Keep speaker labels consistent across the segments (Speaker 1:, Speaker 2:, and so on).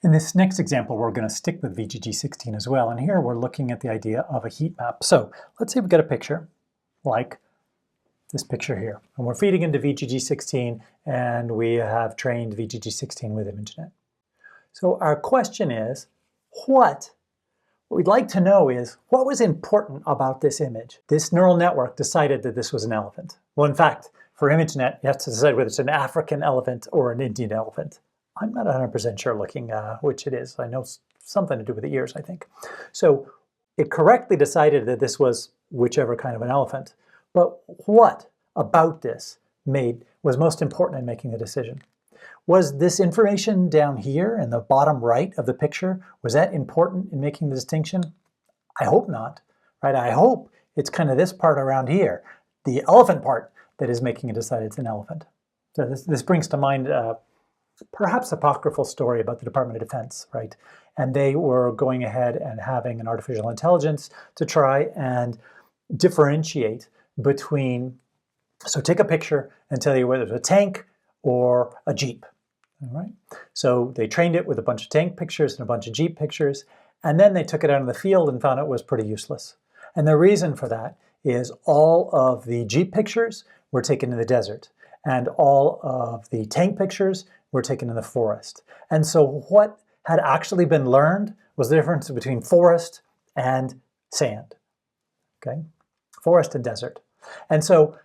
Speaker 1: In this next example, we're going to stick with VGG16 as well, and here we're looking at the idea of a heat map. So let's say we get a picture like this picture here, and we're feeding into VGG16, and we have trained VGG16 with ImageNet. So our question is, what we'd like to know is, what was important about this image? This neural network decided that this was an elephant. Well, in fact, for ImageNet, you have to decide whether it's an African elephant or an Indian elephant. I'm not 100% sure looking which it is. I know something to do with the ears, I think. So it correctly decided that this was whichever kind of an elephant. But what about this was most important in making the decision? Was this information down here in the bottom right of the picture, was that important in making the distinction? I hope not, right? I hope it's kind of this part around here, the elephant part, that is making it decide it's an elephant. So this brings to mind perhaps apocryphal story about the Department of Defense, right? And they were going ahead and having an artificial intelligence to try and differentiate between, so take a picture and tell you whether it's a tank or a Jeep, all right? So they trained it with a bunch of tank pictures and a bunch of Jeep pictures, and then they took it out in the field and found it was pretty useless. And the reason for that is all of the Jeep pictures were taken in the desert, and all of the tank pictures were taken in the forest. And so what had actually been learned was the difference between forest and sand, okay? Forest and desert. And so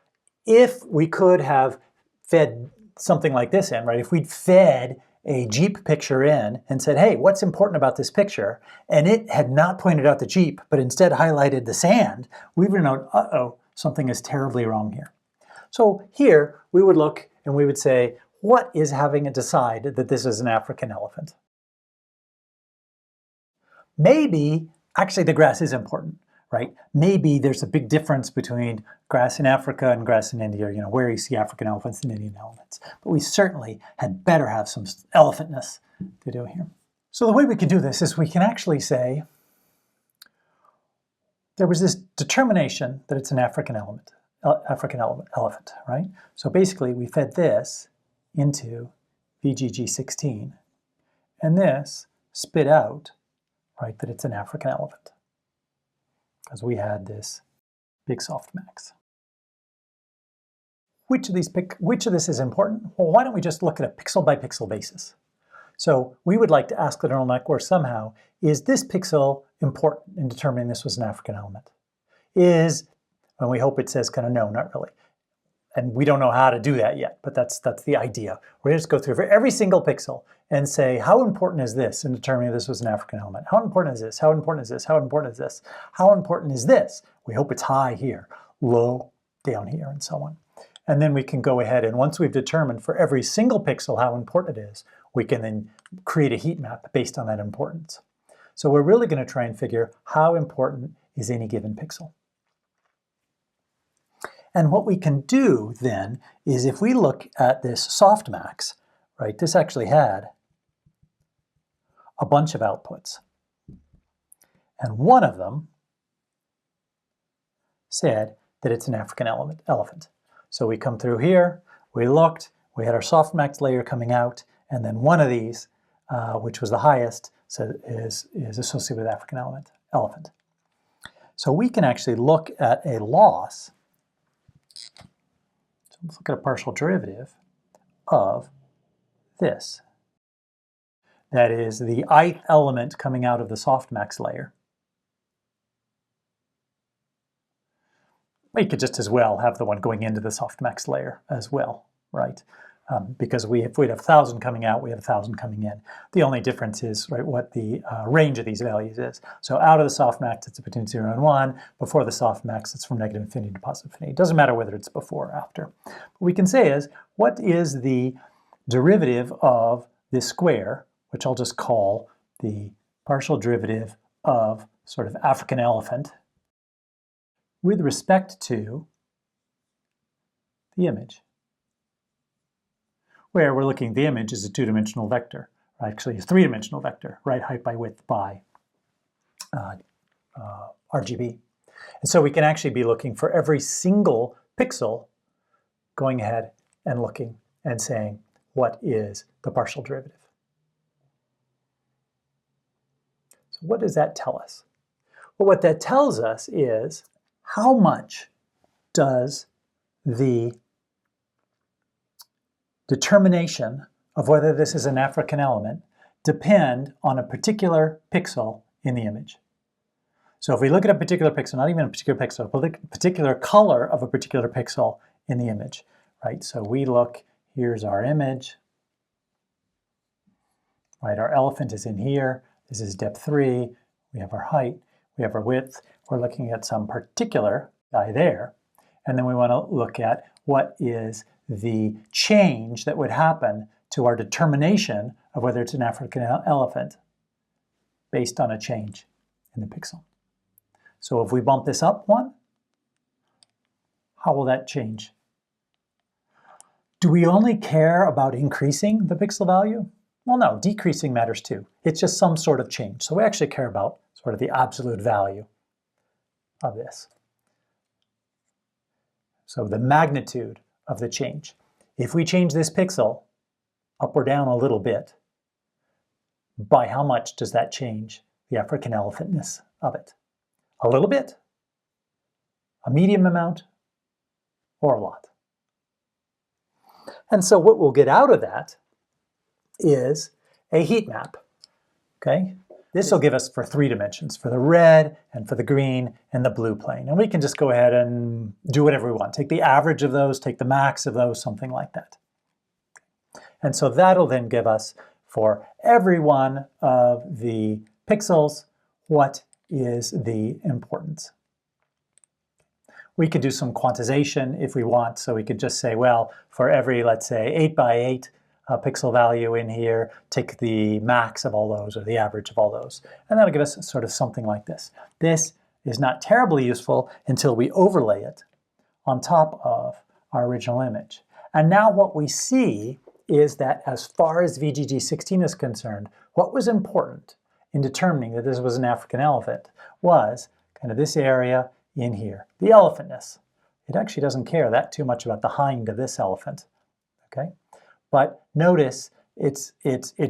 Speaker 1: if we could have fed something like this in, right? If we'd fed a Jeep picture in and said, hey, what's important about this picture? And it had not pointed out the Jeep, but instead highlighted the sand, we would know, uh-oh, something is terribly wrong here. So here we would look and we would say, what is having it decide that this is an African elephant? Maybe, actually the grass is important, right? Maybe there's a big difference between grass in Africa and grass in India, you know, where you see African elephants and Indian elephants. But we certainly had better have some elephantness to do here. So the way we can do this is we can actually say, there was this determination that it's an African elephant, right? So basically we fed this into VGG16, and this spit out, right, that it's an African elephant, because we had this big softmax. Which of this is important? Well, why don't we just look at a pixel by pixel basis? So we would like to ask the neural network somehow, is this pixel important in determining this was an African element? And we hope it says kind of no, not really. And we don't know how to do that yet, but that's the idea. We're going to just go through for every single pixel and say, how important is this in determining this was an African element? How important is this? How important is this? How important is this? How important is this? We hope it's high here, low down here, and so on. And then we can go ahead, and once we've determined for every single pixel how important it is, we can then create a heat map based on that importance. So we're really going to try and figure how important is any given pixel. And what we can do then is if we look at this softmax, right, this actually had a bunch of outputs. And one of them said that it's an African elephant. So we come through here, we looked, we had our softmax layer coming out, and then one of these, which was the highest, so is associated with African elephant. So we can actually look at a loss. So let's look at a partial derivative of this. That is the ith element coming out of the softmax layer. We could just as well have the one going into the softmax layer as well, right? Because if we'd have 1,000 coming out, we have 1,000 coming in. The only difference is, right, what the range of these values is. So out of the softmax, it's between 0 and 1. Before the softmax, it's from negative infinity to positive infinity. It doesn't matter whether it's before or after. What we can say is, what is the derivative of this square, which I'll just call the partial derivative of sort of African elephant, with respect to the image, where we're looking, the image is a two-dimensional vector, or actually a three-dimensional vector, right, height by width by RGB. And so we can actually be looking for every single pixel, going ahead and looking and saying, what is the partial derivative? So what does that tell us? Well, what that tells us is how much does the determination of whether this is an African element depend on a particular pixel in the image. So if we look at a particular pixel, not even a particular pixel, but a particular color of a particular pixel in the image, right? So we look, here's our image, right? Our elephant is in here. This is depth 3. We have our height. We have our width. We're looking at some particular guy there. And then we want to look at what is the change that would happen to our determination of whether it's an African elephant based on a change in the pixel. So if we bump this up 1, how will that change? Do we only care about increasing the pixel value? Well, no, decreasing matters too. It's just some sort of change. So we actually care about sort of the absolute value of this. So the magnitude of the change. If we change this pixel up or down a little bit, by how much does that change the African elephantness of it? A little bit, a medium amount, or a lot. And so what we'll get out of that is a heat map, okay? This will give us for 3 dimensions, for the red and for the green and the blue plane. And we can just go ahead and do whatever we want. Take the average of those, take the max of those, something like that. And so that'll then give us for every one of the pixels, what is the importance. We could do some quantization if we want, so we could just say, well, for every, let's say, 8 by 8 pixel value in here, take the max of all those, or the average of all those. And that'll give us sort of something like this. This is not terribly useful until we overlay it on top of our original image. And now what we see is that as far as VGG16 is concerned, what was important in determining that this was an African elephant was kind of this area in here, the elephantness. It actually doesn't care that too much about the hind of this elephant, okay? But notice it's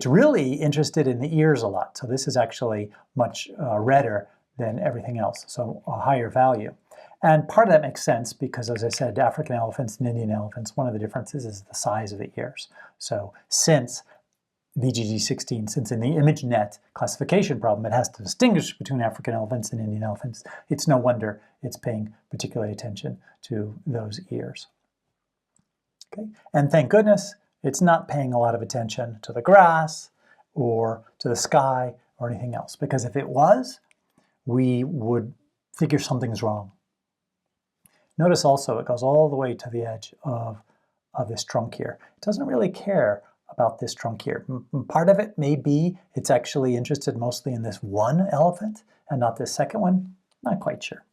Speaker 1: really interested in the ears a lot. So this is actually much redder than everything else, so a higher value. And part of that makes sense because, as I said, African elephants and Indian elephants, one of the differences is the size of the ears. So since VGG16, since in the ImageNet classification problem it has to distinguish between African elephants and Indian elephants, it's no wonder it's paying particular attention to those ears. Okay? And thank goodness it's not paying a lot of attention to the grass or to the sky or anything else, because if it was, we would figure something's wrong. Notice also it goes all the way to the edge of this trunk here. It doesn't really care about this trunk here. Part of it may be it's actually interested mostly in this one elephant and not this second one. Not quite sure.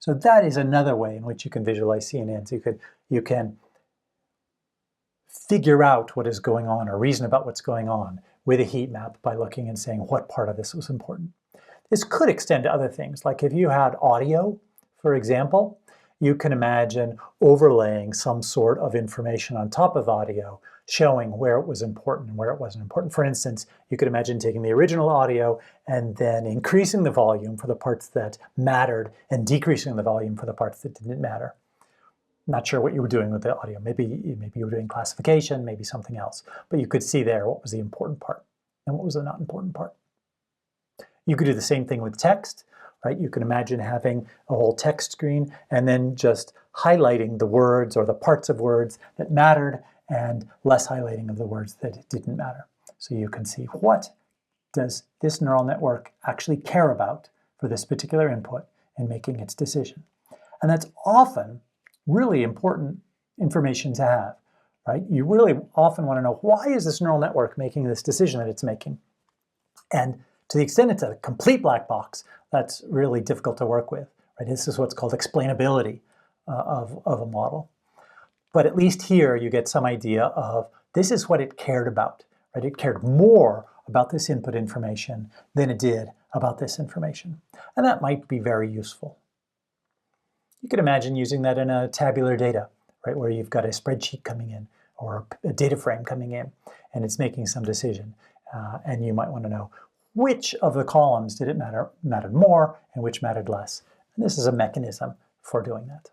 Speaker 1: So that is another way in which you can visualize CNNs. You can figure out what is going on or reason about what's going on with a heat map by looking and saying what part of this was important. This could extend to other things, like if you had audio, for example, you can imagine overlaying some sort of information on top of audio, showing where it was important and where it wasn't important. For instance, you could imagine taking the original audio and then increasing the volume for the parts that mattered and decreasing the volume for the parts that didn't matter. Not sure what you were doing with the audio. Maybe you were doing classification, maybe something else. But you could see there what was the important part and what was the not important part. You could do the same thing with text. Right? You can imagine having a whole text screen and then just highlighting the words or the parts of words that mattered and less highlighting of the words that didn't matter. So you can see what does this neural network actually care about for this particular input in making its decision. And that's often really important information to have, right? You really often want to know, why is this neural network making this decision that it's making? And to the extent it's a complete black box, that's really difficult to work with. Right? This is what's called explainability of a model. But at least here you get some idea of this is what it cared about. Right? It cared more about this input information than it did about this information. And that might be very useful. You could imagine using that in a tabular data, right, where you've got a spreadsheet coming in or a data frame coming in and it's making some decision. And you might want to know, which of the columns did it mattered more and which mattered less. And this is a mechanism for doing that.